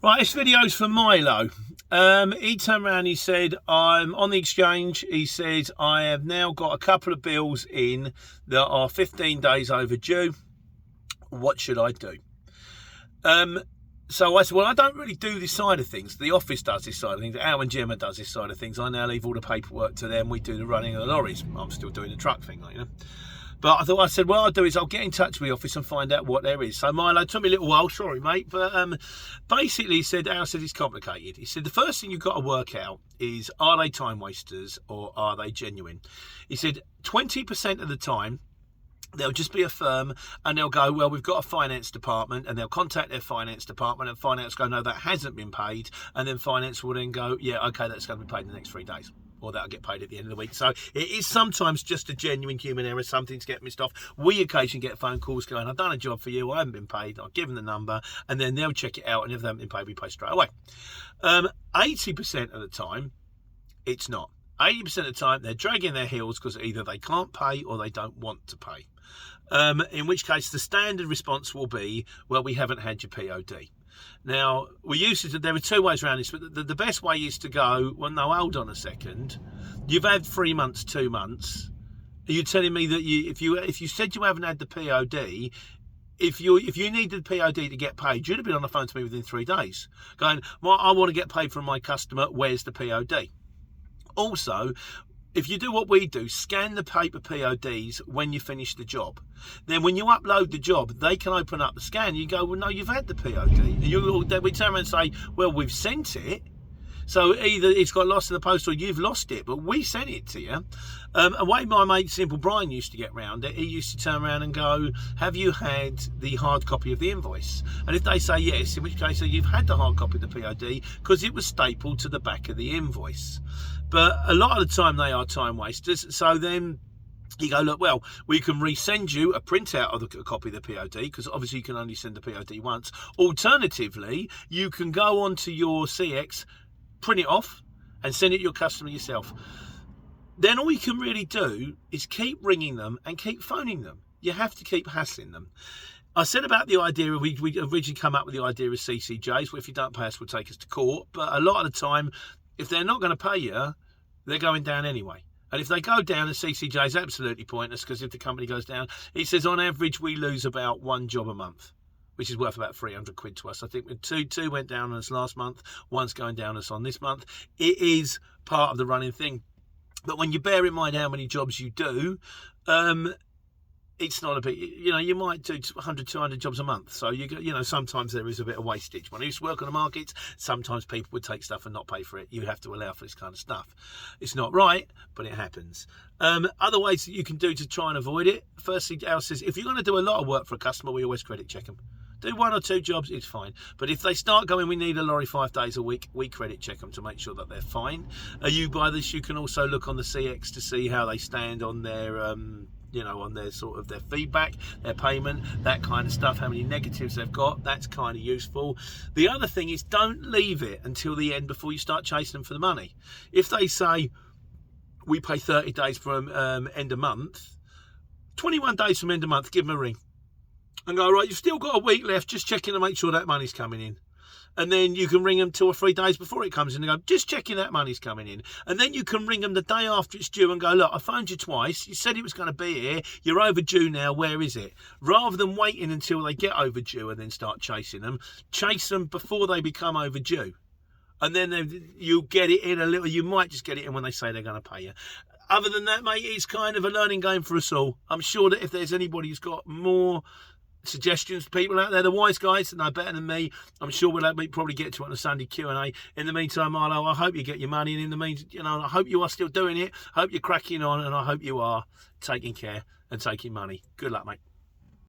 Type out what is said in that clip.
Right, this video's for Milo. He turned around, he said, I'm on the exchange. He says, I have now got a couple of bills in that are 15 days overdue. What should I do? So I said, well, I don't really do this side of things. The office does this side of things. Al and Gemma does this side of things. I now leave all the paperwork to them. We do the running of the lorries. I'm still doing the truck thing, you know. But I said, what I'll do is I'll get in touch with the office and find out what there is. So Milo, took me a little while, sorry mate, but basically he said, Al said it's complicated. He said, the first thing you've got to work out is, are they time wasters or are they genuine? He said, 20% of the time, they'll just be a firm and they'll go, well, we've got a finance department, and they'll contact their finance department and finance go, no, that hasn't been paid. And then finance will then go, yeah, okay, that's going to be paid in the next 3 days. Or that'll get paid at the end of the week. So it is sometimes just a genuine human error. Something's getting missed off. We occasionally get phone calls going, I've done a job for you, I haven't been paid. I'll give them the number, and then they'll check it out, and if they haven't been paid, we pay straight away. 80% of the time, it's not. 80% of the time, they're dragging their heels because either they can't pay or they don't want to pay. In which case, the standard response will be, well, we haven't had your POD. Now, there are two ways around this, but the best way is to go, well, no, hold on a second. You've had 3 months, 2 months. Are you telling me that if you said you haven't had the POD, if you needed the POD to get paid, you'd have been on the phone to me within 3 days, going, well, I want to get paid from my customer, where's the POD? Also, if you do what we do, scan the paper PODs when you finish the job. Then when you upload the job, they can open up the scan. You go, well, no, you've had the POD. We turn around and say, well, we've sent it. So either it's got lost in the post or you've lost it, but we sent it to you. A way my mate Simple Brian used to get round it, he used to turn around and go, have you had the hard copy of the invoice? And if they say yes, in which case you've had the hard copy of the POD because it was stapled to the back of the invoice. But a lot of the time they are time wasters. So then you go, look, well, we can resend you a printout of a copy of the POD because obviously you can only send the POD once. Alternatively, you can go onto your CX, print it off and send it to your customer yourself. Then all you can really do is keep ringing them and keep phoning them. You have to keep hassling them. I said about the idea, we originally come up with the idea of CCJs, where if you don't pay us, we'll take us to court. But a lot of the time, if they're not going to pay you, they're going down anyway. And if they go down, the CCJ is absolutely pointless because if the company goes down, it says on average we lose about 1 job a month, which is worth about 300 quid to us. I think two went down on us last month, one's going down on us on this month. It is part of the running thing. But when you bear in mind how many jobs you do, it's not a bit, you might do 100, 200 jobs a month. So, sometimes there is a bit of wastage. When I used to work on the markets, sometimes people would take stuff and not pay for it. You have to allow for this kind of stuff. It's not right, but it happens. Other ways that you can do to try and avoid it. Firstly, Al says, if you're going to do a lot of work for a customer, we always credit check them. Do 1 or 2 jobs, it's fine. But if they start going, we need a lorry 5 days a week, we credit check them to make sure that they're fine. You buy this, you can also look on the CX to see how they stand on their on their sort of their feedback, their payment, that kind of stuff, how many negatives they've got. That's kind of useful. The other thing is, don't leave it until the end before you start chasing them for the money. If they say we pay 30 days from end of month, 21 days from end of month, give them a ring and go, right, you've still got a week left, just checking to make sure that money's coming in. And then you can ring them 2 or 3 days before it comes in and go, just checking that money's coming in. And then you can ring them the day after it's due and go, look, I phoned you twice. You said it was going to be here. You're overdue now. Where is it? Rather than waiting until they get overdue and then start chasing them, chase them before they become overdue. And then you get it in a little, you might just get it in when they say they're going to pay you. Other than that, mate, it's kind of a learning game for us all. I'm sure that if there's anybody who's got more suggestions, people out there, the wise guys that know better than me, I'm sure we'll probably get to it on a Sunday Q&A. In the meantime, Milo, I hope you get your money, and in the meantime, I hope you are still doing it, I hope you're cracking on, and I hope you are taking care and taking money. Good luck, mate.